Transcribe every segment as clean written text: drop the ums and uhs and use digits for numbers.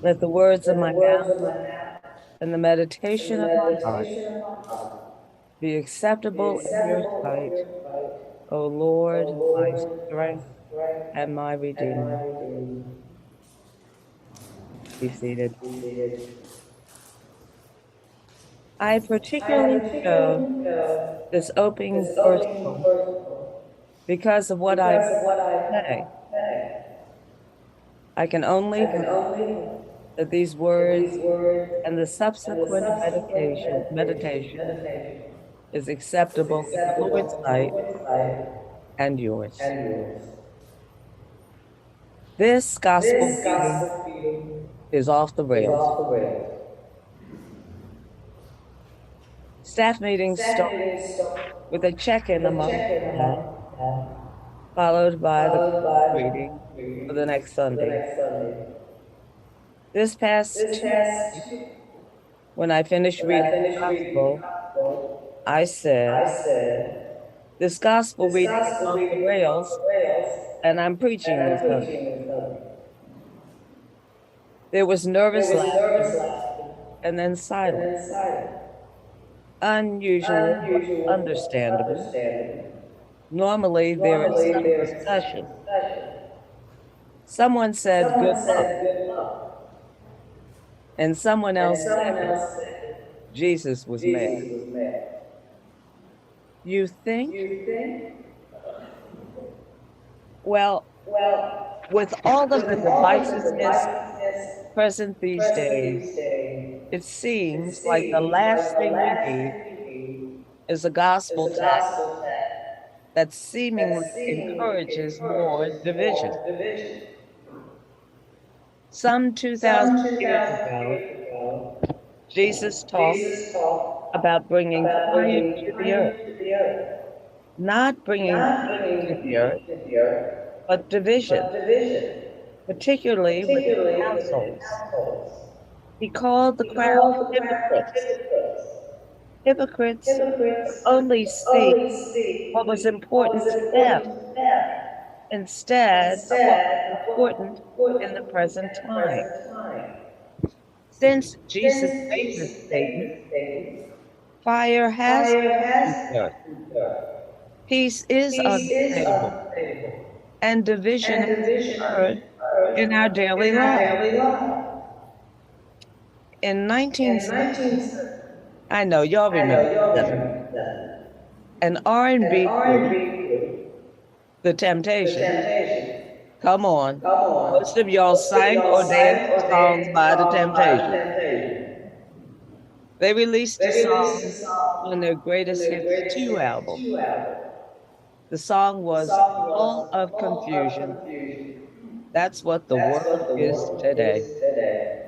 Let the words of Let the my words mouth of my mouth and the and the meditation of my heart meditation of my heart be be acceptable in your acceptable in sight, your sight, O O Lord, my Lord, my strength strength and my and redeemer. my redeemer. Be seated. Be seated. I I particularly chose particularly chose this opening this opening gospel verse because of what I because of what I say. say. I can I only can hope only hope that these that words these words and the and the subsequent subsequent meditation meditation is is acceptable in the Lord's acceptable in the sight Lord's sight and yours. and yours. This gospel This reading gospel reading is off the is rails. off the rails. Staff meetings Staff start meetings start with a check-in with a among check-in staff, among staff, followed by the followed by reading the for reading the next for the Sunday. next Sunday. This past This Tuesday, past Tuesday, when I finished when I reading finished the reading the gospel, gospel, I I said, said, this gospel "This reading is gospel off the reading is off rails, the rails, and I'm and preaching I'm this Sunday." preaching this Sunday." There was There nervous was nervous laughter laughter and then and silence, then silence, unusual but unusual but understandable. understandable. Normally, there is Normally, some there is some discussion. discussion. Someone said, good Someone luck, said, "Good luck," and someone and else someone said, else said, Jesus was mad. "Jesus was mad." You think? You think? Well, Well, with all of the with all of the divisiveness divisiveness present these present days, these days, it it seems like the seems like last the thing we last need thing we need is a is gospel a text gospel text that seemingly that seemingly encourages more encourages division. more division. Some 2,000 Some years 2,000 ago, years ago, Jesus talked Jesus talked about bringing about fire bringing to the earth, fire to the earth, not bringing not peace to bringing the peace earth, to the earth, but division, but division, particularly within particularly within households. households. He called the He crowd called the crowd hypocrites, hypocrites, hypocrites who hypocrites only who see only what see was what important was to them important to them instead of what instead was of what was important in the important present in the time. present time. Since Jesus Since made this Jesus made statement, this statement, fire has fire come has to the earth. come to the earth. Peace is Peace is unstable, unstable, and division and has division occurred in our occurs daily in our lives. daily life. In In 1970, 1970, I know y'all I remember know y'all 70, remember that, an an R&B group, R&B group, The The Temptations, Temptations. come on. Come on. Most of y'all Most of sang y'all or danced sang to or songs danced by The songs by The Temptations. Temptations. They released a They released a song on their song on Greatest their Hits Greatest 2 Hits album. 2 album. The song The was song Full was of Full of Confusion. Confusion. That's what the That's world what the is world today. is today.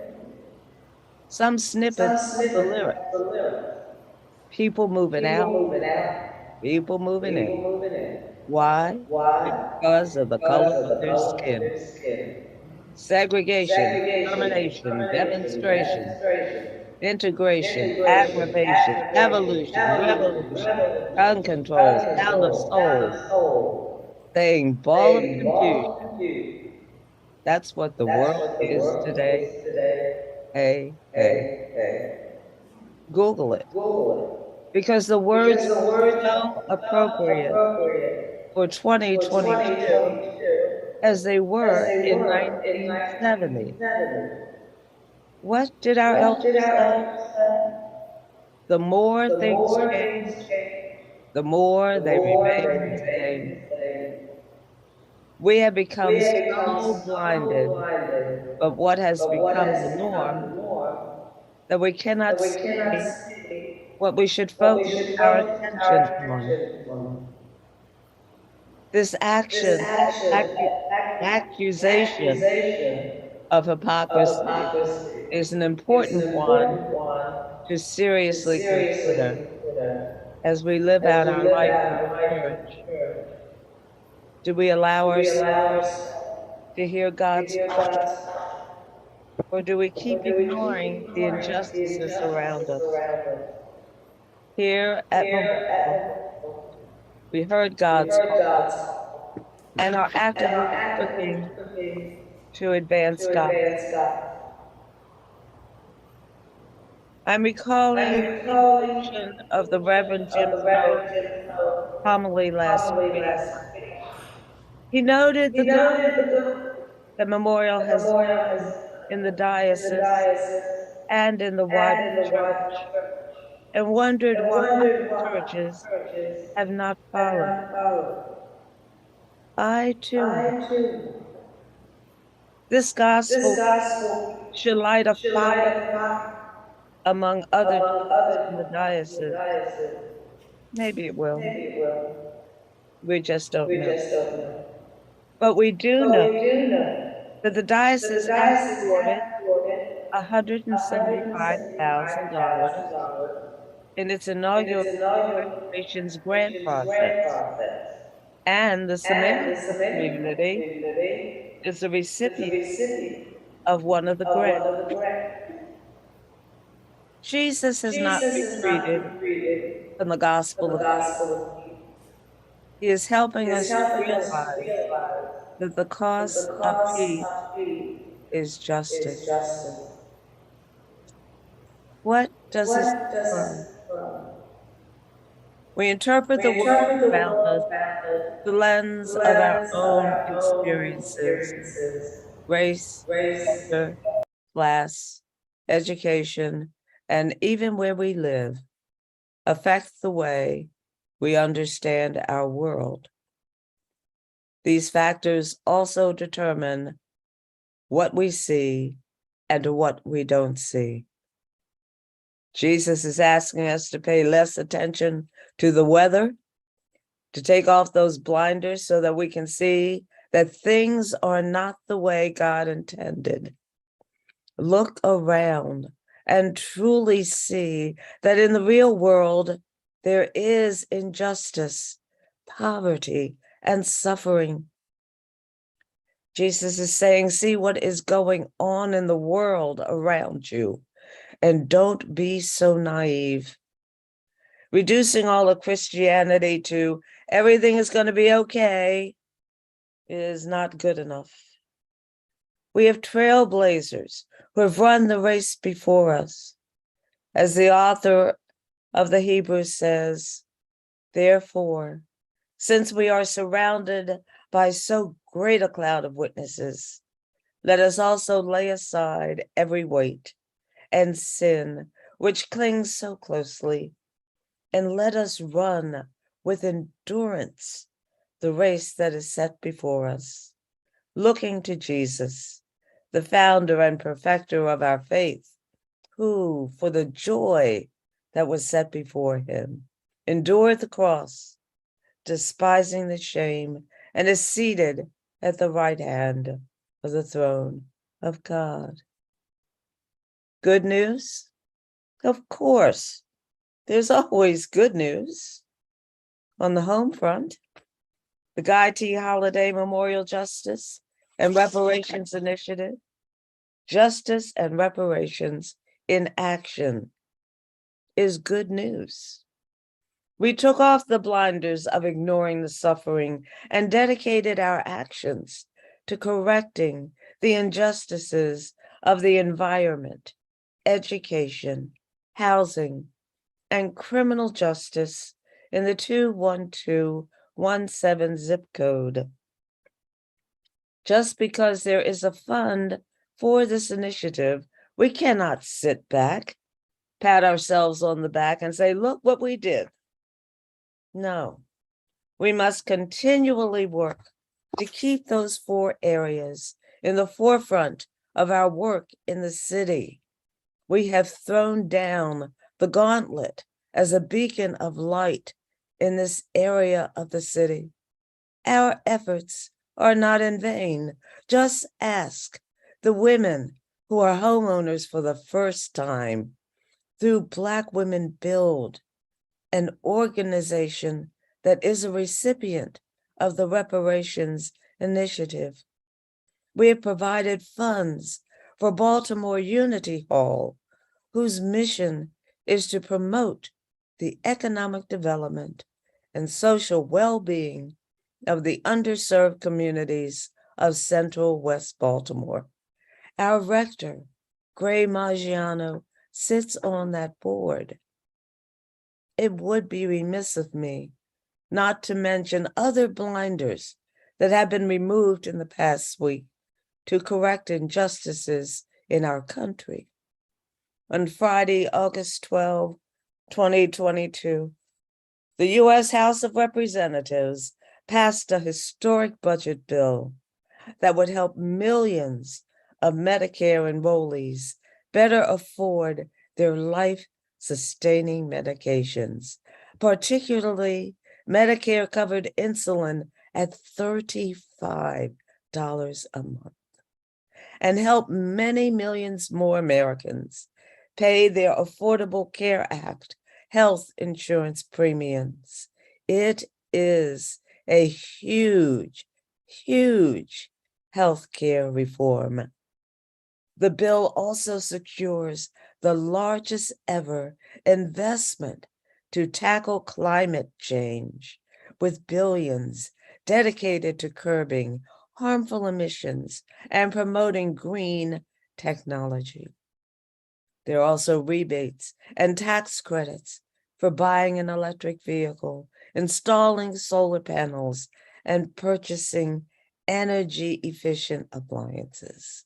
Some Some snippets of the snippets lyrics. of the lyrics. People moving People out, moving out, people moving in. people moving in. Why? Why? Because of the color Because of of the their color of skin. their skin. Segregation, Segregation, discrimination, discrimination, demonstration, demonstration, integration, integration, aggravation, aggravation, evolution, evolution, revolution, revolution, gun control, gun sound of control, sound soul, of soul, saying ball of saying ball confusion. of confusion. That's what the That's world what the is world today. is today. Hey, hey. Hey, hey. Google it. Google Because the it. words Because the are words so are so appropriate appropriate for for 2022 2022 as they as were they in were in 1970. 1970. What did our What did elders our say? elders say? The more The things more change, things change, the more the they more they remain the remain same. the same. We have We become have become so so blinded blinded of what has of what become has the become norm the norm that we that cannot we cannot see see what we should what we focus should our focus our attention on. attention on. This This action, action, accusation accusation of of hypocrisy hypocrisy is an is an important one important one to to seriously seriously consider consider as we live as out we our live life out in our the life in church. the church. Do we allow Do we ourselves allow ourselves to hear to God's hear heart, God's heart, or do we or keep do we keep ignoring the ignoring the injustices around injustices us? around us? Here at Here at Memorial, Memorial, we heard we God's heard call God's call and are and are actively actively working working to advance to God. advance God. I'm recalling the introduction of the Reverend Jim Snow's homily last week. He noted the good the memorial has done in the diocese and in the wider church, and wondered why other churches have not followed. I too, this gospel should light a fire among other churches in the diocese. Maybe it will. We just don't know. But we do know that the diocese has awarded $175,000 in its inaugural reparations grant process. And the Samaritan community is the recipient of one of the grants. Jesus has not retreated from the gospel of peace. He is helping us to realize that the cost of peace is justice. What does this affirm? We interpret the world around us through the lens of our own experiences, race, gender, class, education, and even where we live affect the way we understand our world. These factors also determine what we see and what we don't see. Jesus is asking us to pay less attention to the weather, to take off those blinders so that we can see that things are not the way God intended. Look around and truly see that in the real world, there is injustice, poverty, and suffering. Jesus is saying, see what is going on in the world around you, and don't be so naive. Reducing all of Christianity to everything is going to be okay is not good enough. We have trailblazers who have run the race before us. As the author of the Hebrews says, therefore, since we are surrounded by so great a cloud of witnesses, let us also lay aside every weight and sin which clings so closely, and let us run with endurance the race that is set before us, looking to Jesus, the founder and perfecter of our faith, who, for the joy that was set before him, endured the cross, despising the shame, and is seated at the right hand of the throne of God. Good news? Of course, there's always good news. On the home front, the Guy T. Holiday Memorial Justice and Reparations Initiative, Justice and Reparations in Action, is good news. We took off the blinders of ignoring the suffering and dedicated our actions to correcting the injustices of the environment, education, housing, and criminal justice in the 21217 zip code. Just because there is a fund for this initiative, we cannot sit back, pat ourselves on the back, and say, look what we did. No, we must continually work to keep those 4 areas in the forefront of our work in the city. We have thrown down the gauntlet as a beacon of light in this area of the city. Our efforts are not in vain. Just ask the women who are homeowners for the first time through Black Women Build, an organization that is a recipient of the Reparations Initiative. We have provided funds for Baltimore Unity Hall, whose mission is to promote the economic development and social well-being of the underserved communities of Central West Baltimore. Our rector, Gray Maggiano, sits on that board. It would be remiss of me not to mention other blinders that have been removed in the past week to correct injustices in our country. On Friday, August 12, 2022, the U.S. House of Representatives passed a historic budget bill that would help millions of Medicare enrollees better afford their life-sustaining medications, particularly Medicare-covered insulin at $35 a month, and help many millions more Americans pay their Affordable Care Act health insurance premiums. It is a huge, huge healthcare reform. The bill also secures the largest ever investment to tackle climate change, with billions dedicated to curbing harmful emissions and promoting green technology. There are also rebates and tax credits for buying an electric vehicle, installing solar panels, and purchasing energy-efficient appliances.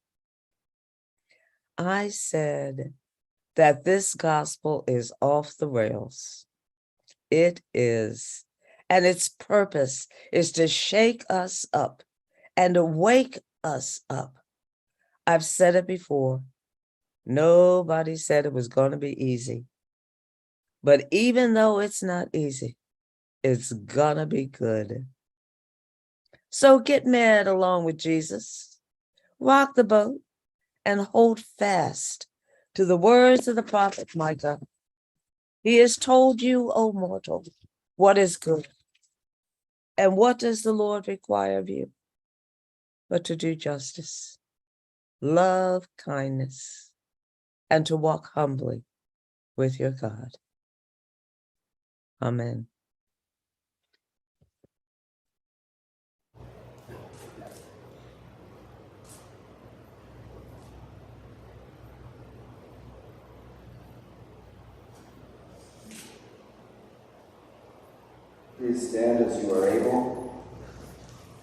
I said that this gospel is off the rails. It is, and its purpose is to shake us up and to wake us up. I've said it before. Nobody said it was going to be easy. But even though it's not easy, it's gonna be good. So get mad along with Jesus, rock the boat, and hold fast to the words of the prophet Micah. He has told you, O mortal, what is good. And what does the Lord require of you? But to do justice, love kindness, and to walk humbly with your God. Amen. Please stand as you are able.